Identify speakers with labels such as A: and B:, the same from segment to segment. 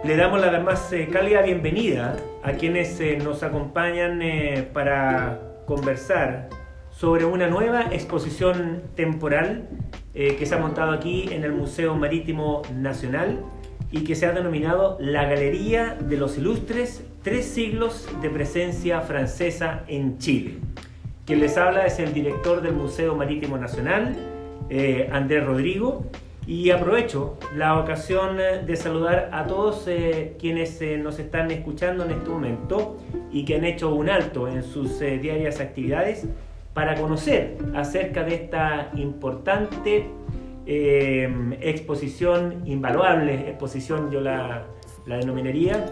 A: Le damos la más cálida bienvenida a quienes nos acompañan para conversar sobre una nueva exposición temporal que se ha montado aquí en el Museo Marítimo Nacional y que se ha denominado La Galería de los Ilustres, 3 siglos de presencia francesa en Chile. Quien les habla es el director del Museo Marítimo Nacional, Andrés Rodrigo, y aprovecho la ocasión de saludar a todos quienes nos están escuchando en este momento y que han hecho un alto en sus diarias actividades para conocer acerca de esta importante exposición, invaluable exposición, yo la denominaría.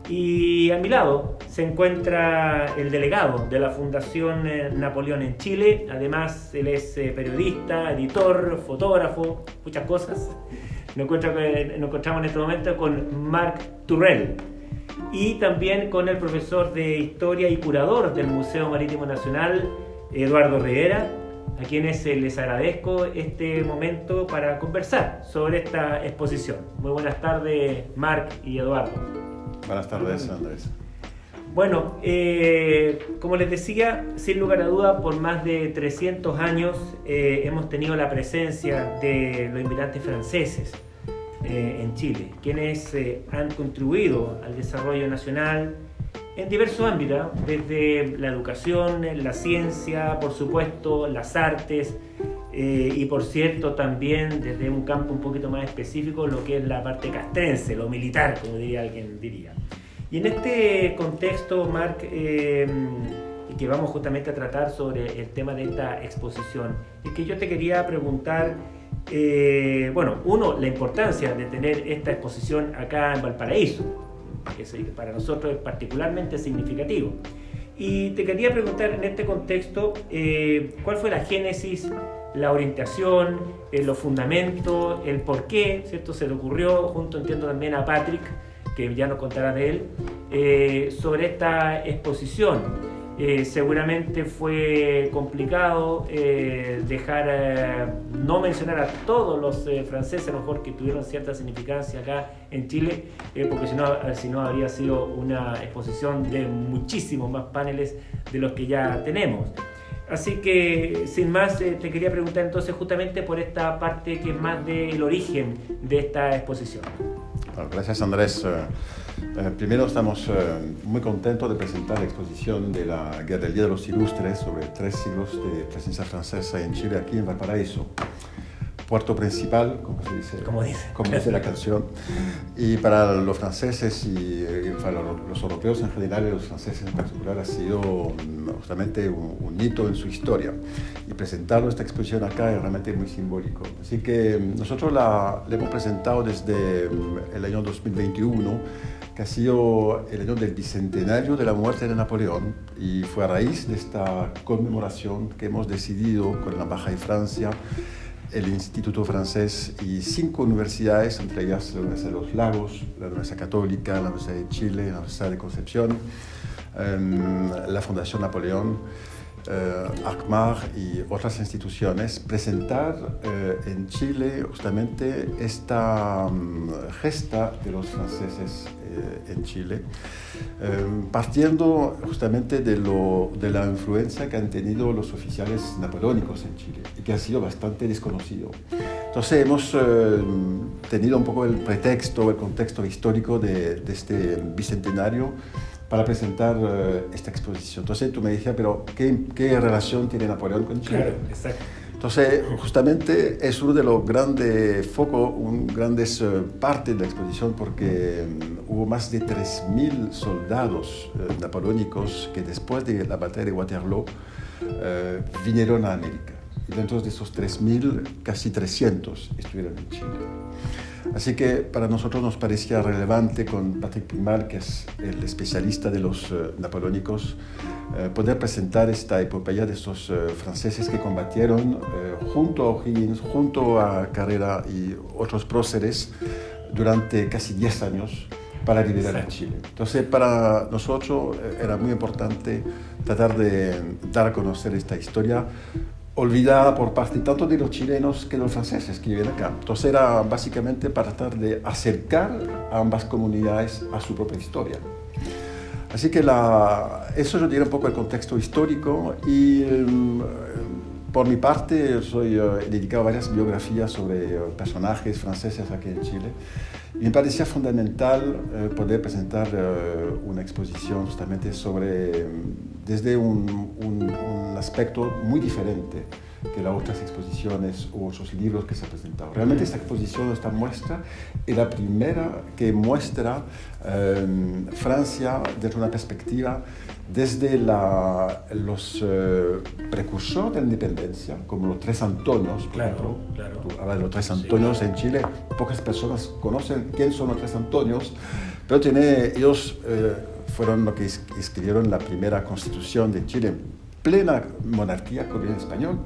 A: Y a mi lado se encuentra el delegado de la Fundación Napoleón en Chile. Además, él es periodista, editor, fotógrafo, muchas cosas. Nos encontramos en este momento con Marc Turrell y también con el profesor de Historia y curador del Museo Marítimo Nacional, Eduardo Rivera, a quienes les agradezco este momento para conversar sobre esta exposición. Muy buenas tardes, Marc y Eduardo.
B: Buenas tardes, Andrés.
A: Bueno, como les decía, sin lugar a duda, por más de 300 años hemos tenido la presencia de los inmigrantes franceses en Chile, quienes han contribuido al desarrollo nacional en diversos ámbitos, desde la educación, la ciencia, por supuesto, las artes, y por cierto también desde un campo un poquito más específico lo que es la parte castrense, lo militar, como alguien diría. Y en este contexto, Marc, y que vamos justamente a tratar sobre el tema de esta exposición, es que yo te quería preguntar, la importancia de tener esta exposición acá en Valparaíso, que para nosotros es particularmente significativo. Y te quería preguntar en este contexto, ¿cuál fue la génesis, la orientación, los fundamentos, el por qué, ¿cierto? Se le ocurrió, junto entiendo también a Patrick, que ya nos contará de él, sobre esta exposición? Seguramente fue complicado no mencionar a todos los franceses, a lo mejor que tuvieron cierta significancia acá en Chile, porque si no habría sido una exposición de muchísimos más paneles de los que ya tenemos. Así que, sin más, te quería preguntar entonces justamente por esta parte que es más del origen de esta exposición.
B: Bueno, gracias, Andrés. Primero estamos muy contentos de presentar la exposición de la Galería de los Ilustres sobre 3 siglos de presencia francesa en Chile, aquí en Valparaíso, puerto principal, como dice la canción. Y para los franceses y para los europeos en general y los franceses en particular ha sido justamente un hito en su historia. Y presentar esta exposición acá es realmente muy simbólico. Así que nosotros la hemos presentado desde el año 2021, que ha sido el año del bicentenario de la muerte de Napoleón, y fue a raíz de esta conmemoración que hemos decidido con la Embajada de Francia, el Instituto Francés y 5 universidades, entre ellas la Universidad de los Lagos, la Universidad Católica, la Universidad de Chile, la Universidad de Concepción, la Fundación Napoleón, ACMAR y otras instituciones, presentar en Chile justamente esta gesta de los franceses en Chile, partiendo justamente de la influencia que han tenido los oficiales napoleónicos en Chile y que ha sido bastante desconocido. Entonces hemos tenido un poco el pretexto, el contexto histórico de este bicentenario para presentar esta exposición. Entonces tú me decías, pero ¿qué relación tiene Napoleón con Chile?
A: Claro, exacto.
B: Entonces, justamente es uno de los grandes focos, grandes partes de la exposición, porque hubo más de 3.000 soldados napoleónicos que después de la batalla de Waterloo vinieron a América. Y dentro de esos 3.000, casi 300 estuvieron en Chile. Así que para nosotros nos parecía relevante, con Patrick Primal, que es el especialista de los napoleónicos, poder presentar esta epopeya de estos franceses que combatieron junto a O'Higgins, junto a Carrera y otros próceres durante casi 10 años para liberar a Chile. Entonces, para nosotros era muy importante tratar de dar a conocer esta historia olvidada por parte tanto de los chilenos que de los franceses que viven acá. Entonces era básicamente para tratar de acercar a ambas comunidades a su propia historia. Así que eso yo diría un poco el contexto histórico y por mi parte he dedicado varias biografías sobre personajes franceses aquí en Chile y me parecía fundamental poder presentar una exposición justamente desde un aspecto muy diferente que las otras exposiciones u otros libros que se han presentado. Realmente esta exposición, esta muestra, es la primera que muestra Francia desde una perspectiva desde los precursores de la independencia, como los Tres Antonios, por ejemplo.
A: Claro.
B: Tú hablas de los Tres Antonios en Chile, pocas personas conocen quién son los Tres Antonios, pero ellos fueron los que escribieron la primera constitución de Chile, plena monarquía colonial español,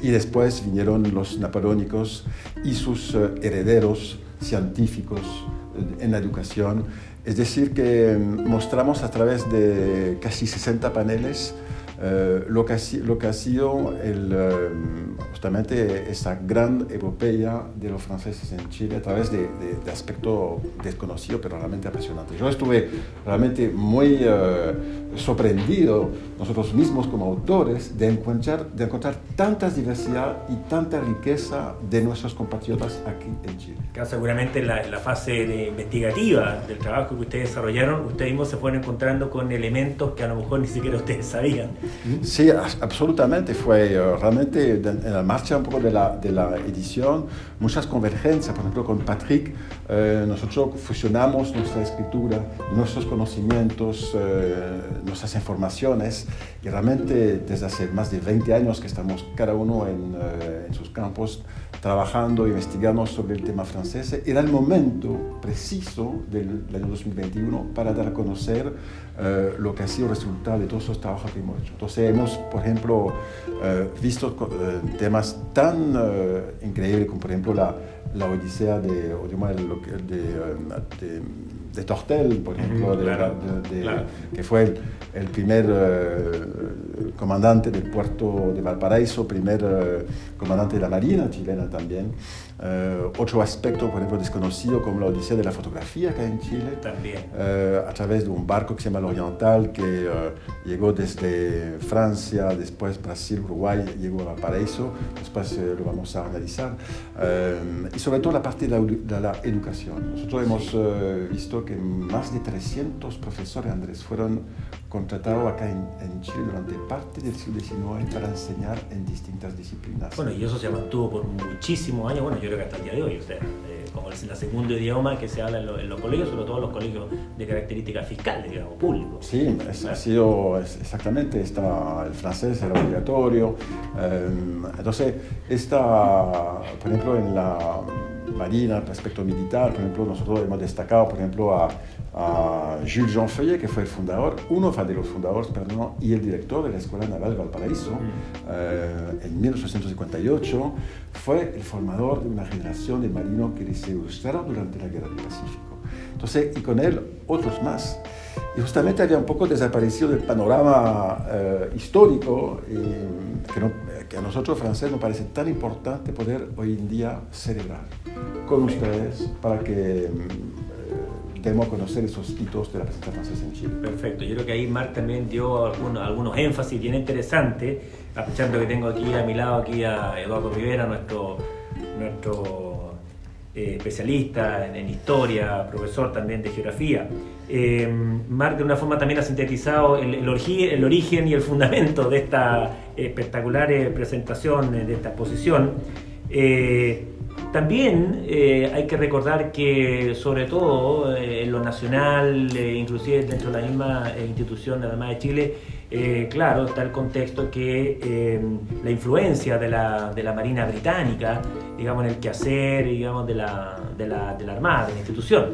B: y después vinieron los napoleónicos y sus herederos científicos en la educación. Es decir, que mostramos a través de casi 60 paneles lo que ha sido justamente esa gran epopeya de los franceses en Chile a través de aspecto desconocido pero realmente apasionante. Yo estuve realmente muy sorprendido nosotros mismos como autores de encontrar tanta diversidad y tanta riqueza de nuestros compatriotas aquí en Chile.
A: Claro, seguramente en la fase investigativa del trabajo que ustedes desarrollaron, ustedes mismos se fueron encontrando con elementos que a lo mejor ni siquiera ustedes sabían.
B: Sí, absolutamente. Fue realmente en la marcha un poco de la edición, muchas convergencias. Por ejemplo, con Patrick, nosotros fusionamos nuestra escritura, nuestros conocimientos, nuestras informaciones, y realmente desde hace más de 20 años que estamos cada uno en sus campos trabajando, investigando sobre el tema francés, era el momento preciso del año 2021 para dar a conocer lo que ha sido el resultado de todos los trabajos que hemos hecho. Entonces hemos, por ejemplo, visto temas tan increíbles como, por ejemplo, la Odisea de Tortel, por ejemplo, que fue el primer comandante del puerto de Valparaíso, primer comandante de la Marina chilena también. Otro aspecto, por ejemplo, desconocido, como la Odisea de la fotografía acá en Chile,
A: también.
B: A través de un barco que se llama el Oriental, que llegó desde Francia, después Brasil, Uruguay, llegó a Valparaíso, después lo vamos a analizar. Y sobre todo la parte de la educación. Nosotros hemos visto que más de 300 profesores, Andrés, fueron contratados acá en Chile durante parte del siglo XIX para enseñar en distintas disciplinas.
A: Bueno, y eso se mantuvo por muchísimos años, bueno, yo creo que hasta el día de hoy, o sea, como es el segundo idioma que se habla en los colegios, sobre todo los colegios de características fiscales, digamos, públicos.
B: Sí, ha sido exactamente, el francés era obligatorio. Entonces, por ejemplo, en la Marina, respecto militar, por ejemplo, nosotros hemos destacado, por ejemplo, a Jules Jean Feuillet, que fue el fundador, uno de los fundadores, perdón, y el director de la Escuela Naval de Valparaíso. En 1858 fue el formador de una generación de marinos que se ilustraron durante la Guerra del Pacífico. Entonces, y con él otros más. Y justamente había un poco desaparecido del panorama histórico que a nosotros franceses nos parece tan importante poder hoy en día celebrar con ustedes para que demos a conocer esos hitos de la presencia francesa en Chile.
A: Perfecto, yo creo que ahí Marc también dio algunos énfasis bien interesantes, aprovechando que tengo aquí a mi lado a Eduardo Rivera, nuestro especialista en historia, profesor también de geografía. Marc de una forma también ha sintetizado el origen y el fundamento de esta espectacular presentación, de esta exposición. También hay que recordar que sobre todo en lo nacional, inclusive dentro de la misma institución de la Armada de Chile, claro, está el contexto que la influencia de la Marina británica, digamos, en el quehacer, digamos, de la Armada, de la institución.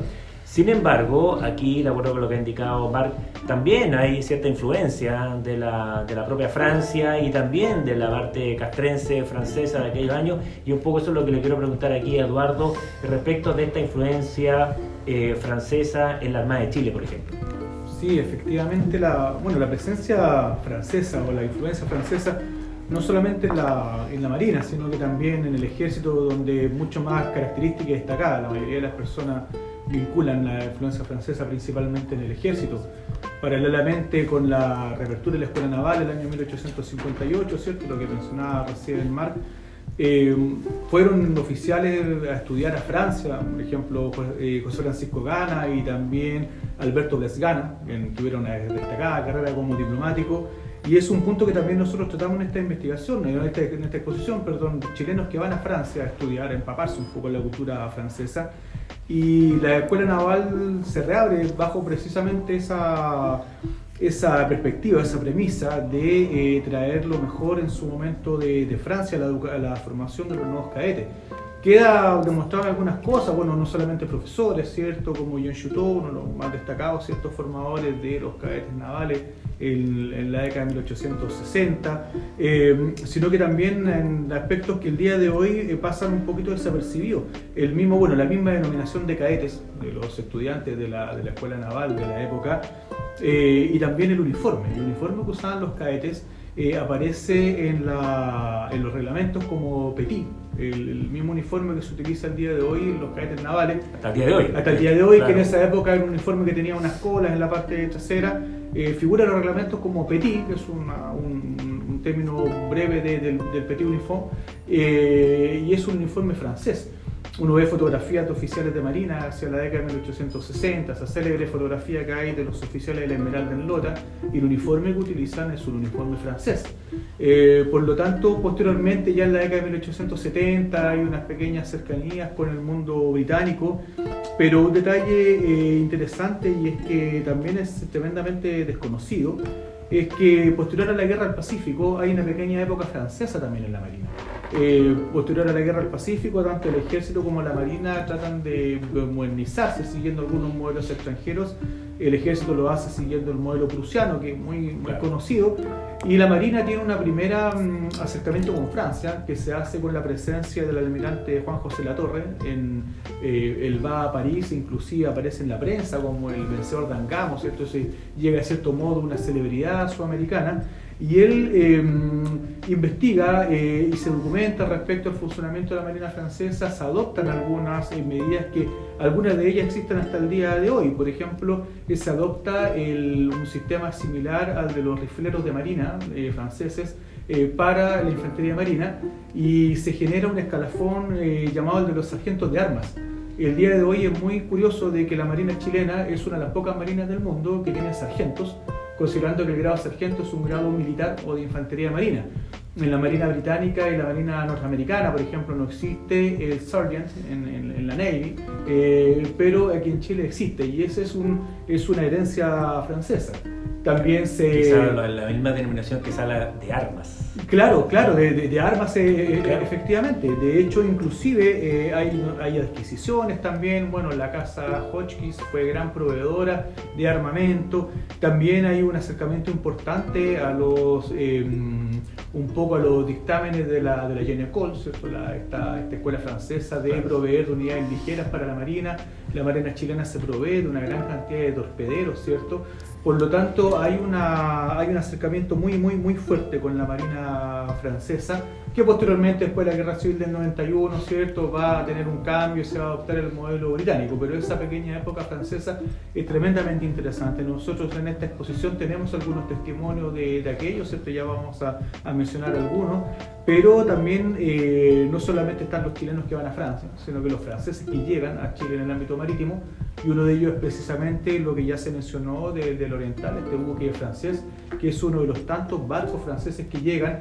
A: Sin embargo, aquí, de acuerdo con lo que ha indicado Marc, también hay cierta influencia de la propia Francia y también de la parte castrense francesa de aquellos años, y un poco eso es lo que le quiero preguntar aquí a Eduardo respecto de esta influencia francesa en la Armada de Chile, por ejemplo.
C: Sí, efectivamente, la presencia francesa o la influencia francesa no solamente en la Marina, sino que también en el Ejército, donde mucho más características destacadas. La mayoría de las personas vinculan la influencia francesa principalmente en el Ejército. Paralelamente con la reapertura de la Escuela Naval el año 1858, ¿cierto? Lo que mencionaba recién Marc, fueron oficiales a estudiar a Francia, por ejemplo José Francisco Gana y también Alberto Bles Gana, que tuvieron una destacada carrera como diplomático, y es un punto que también nosotros tratamos en esta investigación, en esta exposición, chilenos que van a Francia a estudiar, a empaparse un poco en la cultura francesa, y la Escuela Naval se reabre bajo precisamente esa perspectiva, esa premisa de traer lo mejor en su momento de Francia a la formación de los nuevos cadetes. Queda demostrado algunas cosas, bueno, no solamente profesores, ¿cierto? Como Jean Chouteau, uno de los más destacados, ciertos formadores de los cadetes navales en la década de 1860, sino que también en aspectos que el día de hoy pasan un poquito desapercibidos. La misma denominación de cadetes de los estudiantes de la Escuela Naval de la época, y también el uniforme que usaban los cadetes aparece en los reglamentos como petit, el mismo uniforme que se utiliza el día de hoy en los cadetes navales.
A: Hasta el día de hoy.
C: Hasta el día de hoy,
A: claro.
C: Que en esa época era un uniforme que tenía unas colas en la parte trasera, figura en los reglamentos como petit, que es un término breve del petit uniforme, y es un uniforme francés. Uno ve fotografías de oficiales de marina hacia la década de 1860, esa célebre fotografía que hay de los oficiales de la Esmeralda en Lota, y el uniforme que utilizan es un uniforme francés. Por lo tanto, posteriormente, ya en la década de 1870, hay unas pequeñas cercanías con el mundo británico, pero un detalle interesante, y es que también es tremendamente desconocido, es que posterior a la Guerra del Pacífico hay una pequeña época francesa también en la Marina. Posterior a la Guerra del Pacífico, tanto el Ejército como la Marina tratan de modernizarse siguiendo algunos modelos extranjeros. El Ejército lo hace siguiendo el modelo prusiano, que es muy conocido, y la Marina tiene una primera acercamiento con Francia, que se hace con la presencia del almirante Juan José Latorre. Él va a París, inclusive aparece en la prensa como el vencedor de Angamo, ¿cierto? Llega a cierto modo una celebridad sudamericana, y él investiga y se documenta respecto al funcionamiento de la Marina francesa. Se adoptan algunas medidas que algunas de ellas existen hasta el día de hoy. Por ejemplo, se adopta un sistema similar al de los rifleros de marina franceses para la infantería marina, y se genera un escalafón llamado el de los sargentos de armas. El día de hoy es muy curioso de que la Marina chilena es una de las pocas marinas del mundo que tiene sargentos, considerando que el grado sargento es un grado militar o de infantería marina. En la Marina británica y la Marina norteamericana, por ejemplo, no existe el sergeant en la Navy, pero aquí en Chile existe, y esa es una herencia francesa. También
A: quizá la misma denominación que sala de armas.
C: Claro, de armas, claro. Efectivamente. De hecho, inclusive hay adquisiciones también. Bueno, la casa Hotchkiss fue gran proveedora de armamento. También hay un acercamiento importante a un poco a los dictámenes de la Jeanne École, ¿cierto? Esta escuela francesa de proveer de unidades ligeras para la Marina. La Marina chilena se provee de una gran cantidad de torpederos, ¿cierto? Por lo tanto, hay un acercamiento muy fuerte con la Marina francesa, que posteriormente, después de la Guerra Civil del 91, ¿cierto?, va a tener un cambio y se va a adoptar el modelo británico. Pero esa pequeña época francesa es tremendamente interesante. Nosotros en esta exposición tenemos algunos testimonios de aquellos, ¿cierto? Ya vamos a mencionar algunos, pero también no solamente están los chilenos que van a Francia, sino que los franceses que llegan a Chile en el ámbito marítimo, y uno de ellos es precisamente lo que ya se mencionó del Oriental, este buque francés, que es uno de los tantos barcos franceses que llegan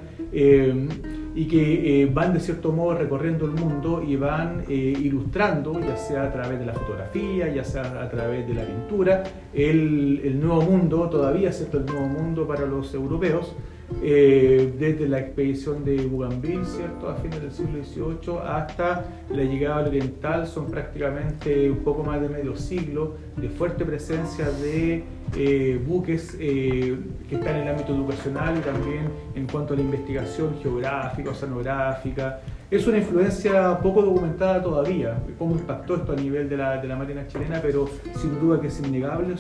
C: y que van de cierto modo recorriendo el mundo y van ilustrando, ya sea a través de la fotografía, ya sea a través de la pintura, el nuevo mundo, todavía ¿cierto?, el nuevo mundo para los europeos. Desde la expedición de Bougainville, ¿cierto?, a fines del siglo XVIII hasta la llegada al Oriental, son prácticamente un poco más de medio siglo de fuerte presencia de buques que están en el ámbito educacional y también en cuanto a la investigación geográfica, oceanográfica, Es una influencia poco documentada todavía, cómo impactó esto a nivel de la Marina chilena, pero sin duda que es innegable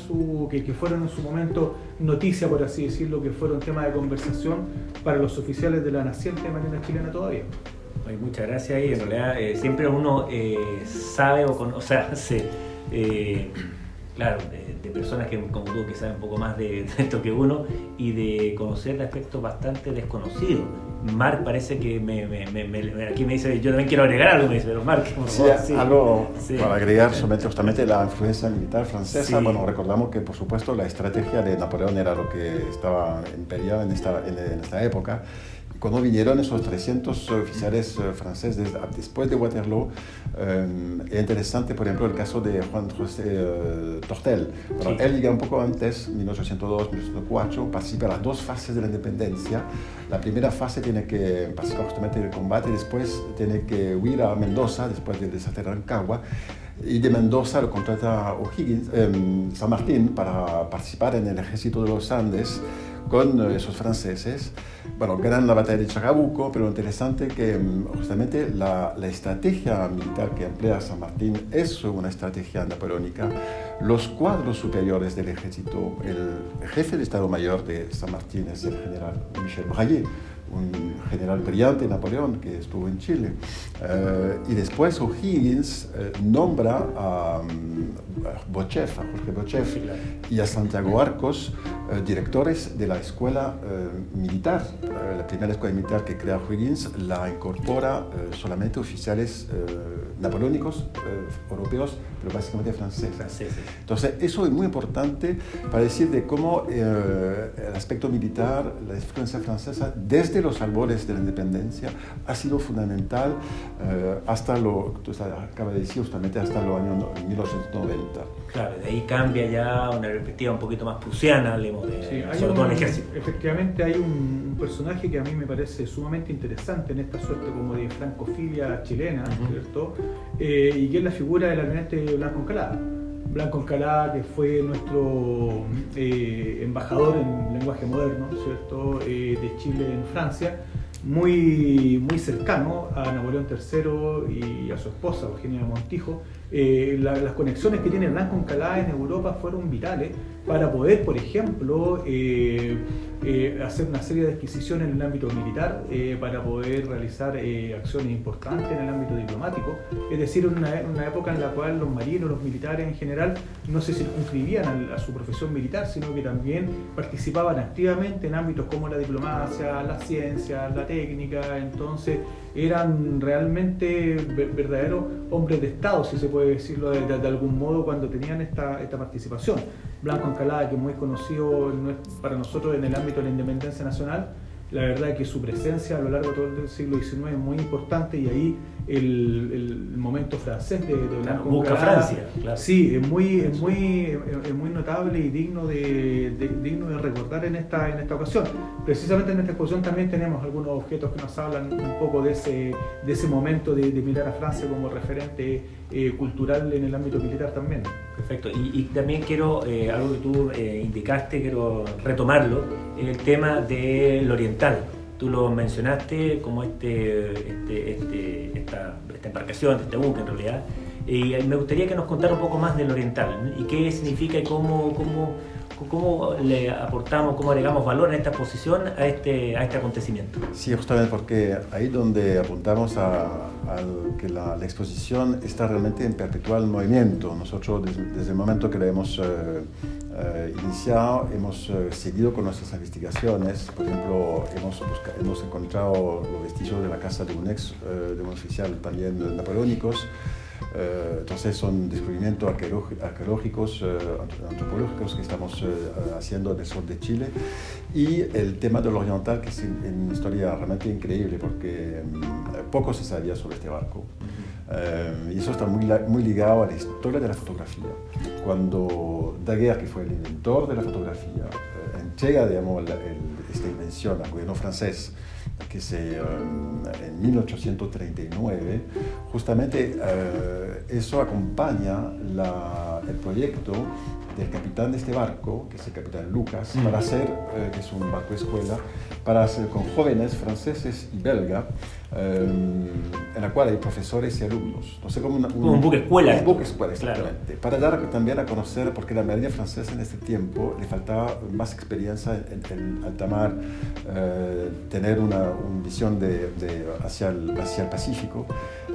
C: que fueron en su momento noticia, por así decirlo, que fueron tema de conversación para los oficiales de la naciente Marina chilena todavía.
A: Ay, muchas gracias. Y en realidad siempre uno sabe claro, de personas que como tú que saben un poco más de esto que uno y de conocer de aspectos bastante desconocidos. Marc parece que aquí me dice, yo también quiero agregar algo, me dice, pero Marc, por favor.
B: Sí, algo para agregar justamente la influencia militar francesa.
A: Sí.
B: Bueno, recordamos que por supuesto la estrategia de Napoleón era lo que estaba imperial en esta época. Cuando vinieron esos 300 oficiales franceses después de Waterloo, es interesante, por ejemplo, el caso de Juan José Tortel. Bueno, sí. Él llega un poco antes, 1802-1804, participa en las dos fases de la independencia. La primera fase tiene que participar justamente del combate y después tiene que huir a Mendoza, después del desastre de Rancagua. Y de Mendoza lo contrata O'Higgins, San Martín, para participar en el ejército de los Andes con esos franceses. Bueno, ganan la batalla de Chacabuco, pero lo interesante es que justamente la estrategia militar que emplea San Martín es una estrategia napoleónica. Los cuadros superiores del ejército, el jefe de Estado Mayor de San Martín es el general Michel Braillé, un general brillante de Napoleón que estuvo en Chile. Y después O'Higgins nombra a Jorge Bochef y a Santiago Arcos directores de la escuela militar. La primera escuela militar que crea O'Higgins la incorpora solamente oficiales napoleónicos, europeos, pero básicamente franceses. Entonces, eso es muy importante para decir de cómo el aspecto militar, la influencia francesa, desde los albores de la independencia, ha sido fundamental hasta lo que usted acaba de decir, justamente hasta los años 1890.
A: Claro, de ahí cambia ya una perspectiva un poquito más prusiana, hablemos sobre todo en el ejército.
C: Efectivamente, hay un personaje que a mí me parece sumamente interesante en esta suerte como de francofilia chilena, ¿cierto? Y que es la figura del almirante Blanco Encalada. Blanco Encalada, que fue nuestro embajador en lenguaje moderno, ¿cierto? De Chile en Francia, muy cercano a Napoleón III y a su esposa, Eugenia Montijo. Las conexiones que tiene Blanco Encalada en Europa fueron vitales para poder, por ejemplo, hacer una serie de adquisiciones en el ámbito militar, para poder realizar acciones importantes en el ámbito diplomático. Es decir, en una época en la cual los marinos, los militares en general, no se circunscribían a su profesión militar, sino que también participaban activamente en ámbitos como la diplomacia, la ciencia, la técnica. Entonces eran realmente verdaderos hombres de Estado, si se puede decirlo de algún modo, cuando tenían esta participación. Blanco Encalada, que es muy conocido para nosotros en el ámbito de la independencia nacional, la verdad es que su presencia a lo largo de todo el siglo XIX es muy importante, y ahí el momento francés de Blanco
A: busca
C: Encalada,
A: Francia, claro.
C: Sí, es muy notable y digno de recordar en esta ocasión. Precisamente en esta exposición también tenemos algunos objetos que nos hablan un poco de ese momento de mirar a Francia como referente cultural en el ámbito militar también.
A: Perfecto, y también quiero, algo que tú indicaste, quiero retomarlo, el tema del oriental. Tú lo mencionaste como esta embarcación, este buque en realidad, y me gustaría que nos contara un poco más del oriental, y qué significa y cómo le aportamos, cómo agregamos valor en esta exposición a este acontecimiento.
B: Sí, justamente porque ahí donde apuntamos a que la exposición está realmente en perpetual movimiento. Nosotros desde el momento que la hemos iniciado, hemos seguido con nuestras investigaciones. Por ejemplo, hemos encontrado los vestigios de la casa de un oficial también napoleónicos. Entonces son descubrimientos arqueológicos, antropológicos que estamos haciendo en el sur de Chile, y el tema del oriental, que es una historia realmente increíble porque poco se sabía sobre este barco. Y eso está muy ligado a la historia de la fotografía. Cuando Daguerre, que fue el inventor de la fotografía, entrega, digamos, esta invención al gobierno francés, que en 1839, justamente eso acompaña el proyecto del capitán de este barco, que es el capitán Lucas, para hacer, que es un barco escuela, para hacer con jóvenes franceses y belgas, en la cual hay profesores y alumnos. No sé, como
A: un buque escuela.
B: Un buque escuela, exactamente.
A: Claro.
B: Para dar también a conocer, porque la Marina francesa en este tiempo le faltaba más experiencia en alta mar, tener una visión hacia el Pacífico.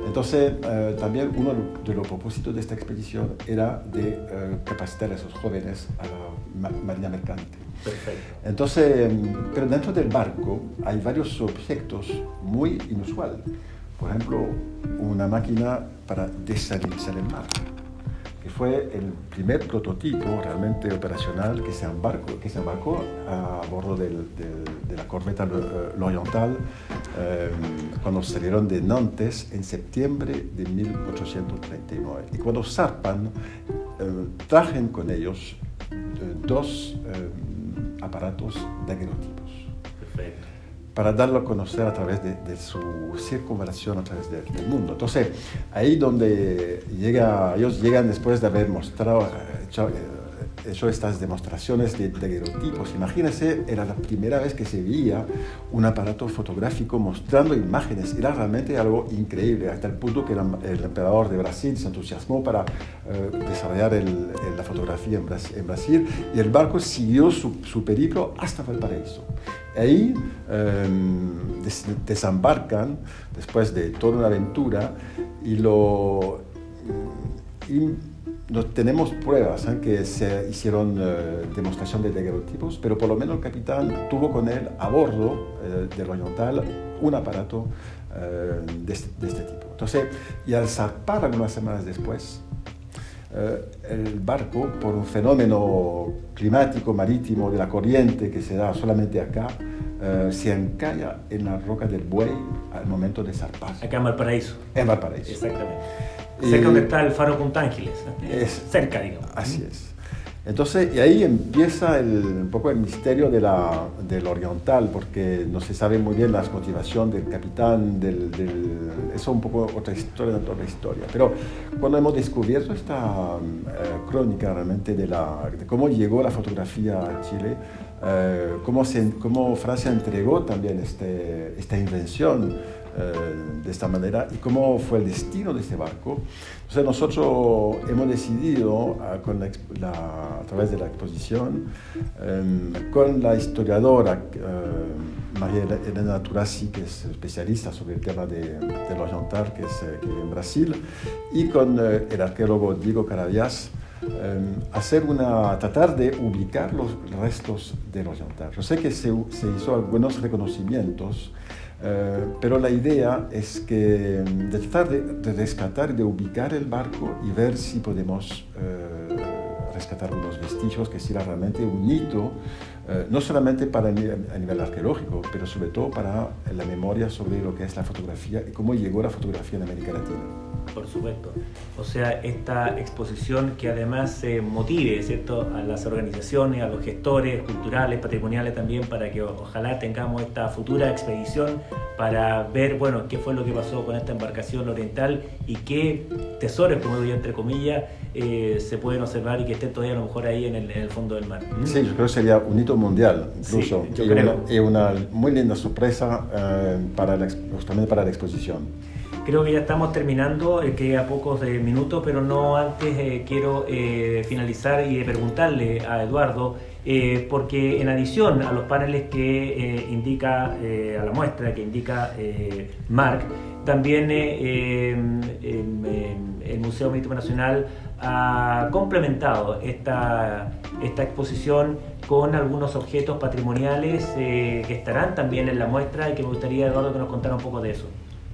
B: Entonces, también uno de los propósitos de esta expedición era de capacitar a esos jóvenes a la marina mercante.
A: Perfecto.
B: Entonces, pero dentro del barco hay varios objetos muy inusuales. Por ejemplo, una máquina para desalinizar el mar, que fue el primer prototipo realmente operacional que se embarcó a bordo de la corbeta L'Oriental cuando salieron de Nantes en septiembre de 1839. Y cuando zarpan, trajen con ellos dos aparatos daguerrotipos.
A: Perfecto.
B: Para darlo a conocer a través de su circunvalación a través del mundo. Entonces, ahí donde ellos llegan después de haber hecho estas demostraciones de daguerrotipos. Imagínense, era la primera vez que se veía un aparato fotográfico mostrando imágenes. Era realmente algo increíble, hasta el punto que el emperador de Brasil se entusiasmó para desarrollar la fotografía en Brasil, y el barco siguió su periplo hasta Valparaíso. Ahí desembarcan después de toda una aventura y no tenemos pruebas que se hicieron demostración de daguerrotipos, pero por lo menos el capitán tuvo con él a bordo del Oriental un aparato de este tipo. Entonces, y al zarpar algunas semanas después, el barco, por un fenómeno climático marítimo de la corriente que se da solamente acá, se encalla en la roca del Buey al momento de zarpar.
A: Acá en Valparaíso.
B: En Valparaíso.
A: Exactamente. Cerca donde está el faro Punta Ángeles. Cerca, digamos.
B: Así es. Entonces, y ahí empieza un poco el misterio del Oriental, porque no se sabe muy bien las motivaciones del capitán, eso es un poco otra historia dentro de la historia. Pero cuando hemos descubierto esta crónica realmente de cómo llegó la fotografía a Chile, cómo Francia entregó también esta invención de esta manera y cómo fue el destino de este barco. Entonces nosotros hemos decidido, a través de la exposición, con la historiadora María Elena Turasi, que es especialista sobre el tema del Oriental, que vive en Brasil, y con el arqueólogo Diego Carabias, tratar de ubicar los restos del Oriental. Yo sé que se hizo algunos reconocimientos, pero la idea es de tratar de rescatar y de ubicar el barco y ver si podemos rescatar unos vestigios que sea realmente un hito, no solamente a nivel arqueológico, pero sobre todo para la memoria sobre lo que es la fotografía y cómo llegó la fotografía en América Latina.
A: Por supuesto. O sea, esta exposición que además motive, ¿cierto?, a las organizaciones, a los gestores culturales, patrimoniales también, para que ojalá tengamos esta futura expedición para ver, bueno, qué fue lo que pasó con esta embarcación oriental y qué tesoros, como digo entre comillas, se pueden observar y que estén todavía a lo mejor ahí en el fondo del mar.
B: Sí, yo creo que sería un hito mundial, incluso.
A: Sí, yo creo.
B: Y una muy linda sorpresa justamente para la exposición.
A: Creo que ya estamos terminando, queda pocos minutos, pero no antes quiero finalizar y preguntarle a Eduardo, porque en adición a los paneles que indica, a la muestra que indica Marc, también el Museo Marítimo Nacional ha complementado esta exposición con algunos objetos patrimoniales que estarán también en la muestra y que me gustaría, Eduardo, que nos contara un poco de eso.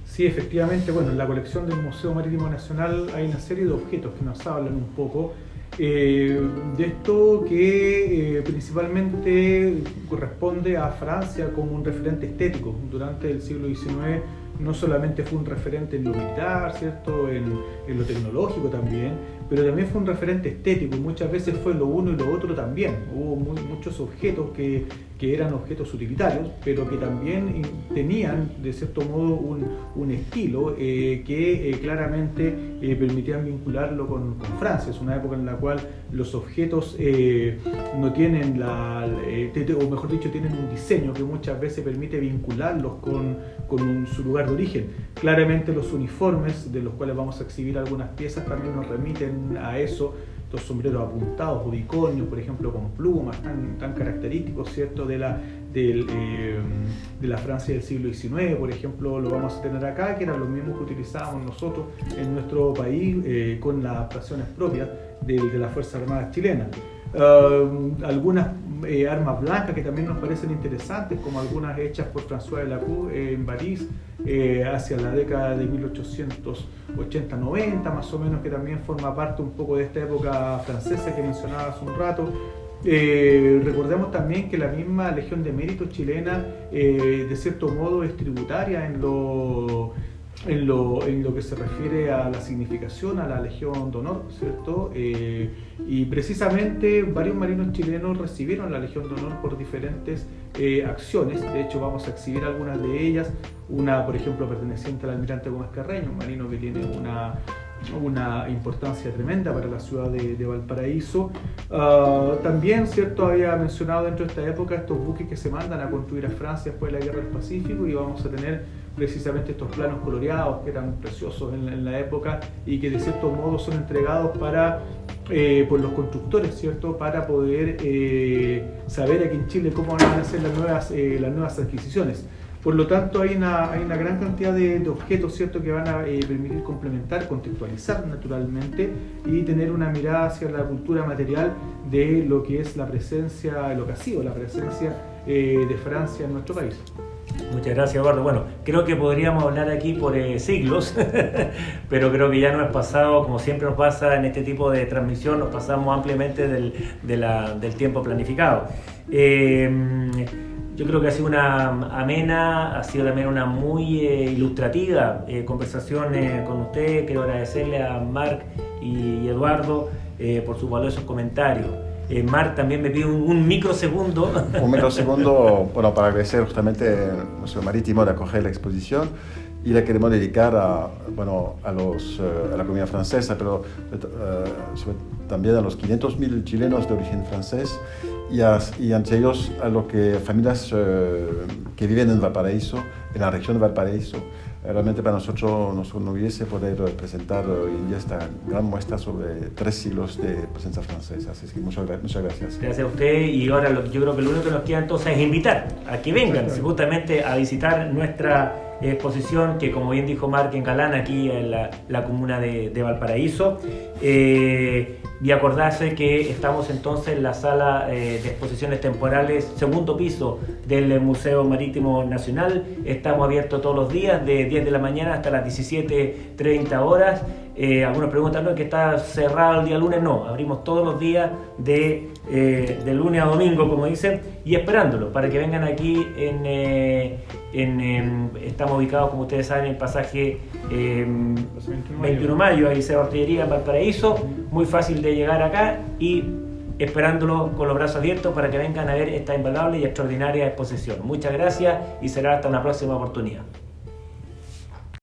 C: Sí, efectivamente, bueno, en la colección del Museo Marítimo Nacional hay una serie de objetos que nos hablan un poco de esto que principalmente corresponde a Francia como un referente estético. Durante el siglo XIX no solamente fue un referente en lo militar, ¿cierto?, en lo tecnológico también, pero también fue un referente estético, muchas veces fue lo uno y lo otro también. Hubo muchos objetos que eran objetos utilitarios, pero que también tenían, de cierto modo, un estilo que claramente permitían vincularlo con Francia. Es una época en la cual los objetos no tienen o mejor dicho, tienen un diseño que muchas veces permite vincularlos con su lugar de origen. Claramente los uniformes, de los cuales vamos a exhibir algunas piezas, también nos remiten a eso. Estos sombreros apuntados, unicornios, por ejemplo, con plumas tan característicos, ¿cierto?, de la Francia del siglo XIX, por ejemplo, lo vamos a tener acá, que eran los mismos que utilizábamos nosotros en nuestro país con las adaptaciones propias de las Fuerzas Armadas chilenas. Algunas armas blancas que también nos parecen interesantes, como algunas hechas por François Delacroix en París hacia la década de 1880-90 más o menos, que también forma parte un poco de esta época francesa que mencionaba hace un rato. Recordemos también que la misma Legión de Mérito chilena de cierto modo es tributaria en lo que se refiere a la significación, a la Legión de Honor, ¿cierto? Y precisamente varios marinos chilenos recibieron la Legión de Honor por diferentes acciones. De hecho, vamos a exhibir algunas de ellas. Una, por ejemplo, perteneciente al almirante Gómez Carreño, un marino que tiene una importancia tremenda para la ciudad de Valparaíso. También, ¿cierto?, había mencionado dentro de esta época estos buques que se mandan a construir a Francia después de la Guerra del Pacífico, y vamos a tener precisamente estos planos coloreados que eran preciosos en la época y que de cierto modo son entregados por los constructores, ¿cierto?, para poder saber aquí en Chile cómo van a ser las nuevas adquisiciones. Por lo tanto, hay una gran cantidad de objetos, ¿cierto?, que van a permitir complementar, contextualizar naturalmente y tener una mirada hacia la cultura material de lo que es la presencia, lo que ha sido la presencia de Francia en nuestro país.
A: Muchas gracias, Eduardo. Bueno, creo que podríamos hablar aquí por siglos, pero creo que ya no es pasado, como siempre nos pasa en este tipo de transmisión, nos pasamos ampliamente del tiempo planificado. Yo creo que ha sido una amena, ha sido también una muy ilustrativa conversación con usted. Quiero agradecerle a Marc y Eduardo por sus valiosos comentarios. Marc también me pide un microsegundo.
B: Un microsegundo, bueno, para agradecer justamente al Museo Marítimo de acoger la exposición, y le queremos dedicar a la comunidad francesa, pero también a los 500.000 chilenos de origen francés y entre ellos a las familias que viven en Valparaíso, en la región de Valparaíso. Realmente para nosotros nos enorgullece poder presentar hoy en día esta gran muestra sobre 3 siglos de presencia francesa. Así que muchas gracias.
A: Gracias a usted, y ahora yo creo que lo único que nos queda entonces es invitar a que vengan justamente a visitar nuestra exposición, que como bien dijo Marc, en Galán, aquí en la comuna de Valparaíso. Y acordarse que estamos entonces en la sala de exposiciones temporales, segundo piso del Museo Marítimo Nacional. Estamos abiertos todos los días de 10 de la mañana hasta las 17:30 horas. Algunos preguntan, ¿no?, que está cerrado el día lunes. No, abrimos todos los días de lunes a domingo, como dicen, y esperándolo para que vengan aquí. Estamos ubicados, como ustedes saben, en el pasaje 21 Mayo, ahí se Artillería en Valparaíso. Muy fácil de llegar acá, y esperándolo con los brazos abiertos para que vengan a ver esta invaluable y extraordinaria exposición. Muchas gracias y será hasta una próxima oportunidad.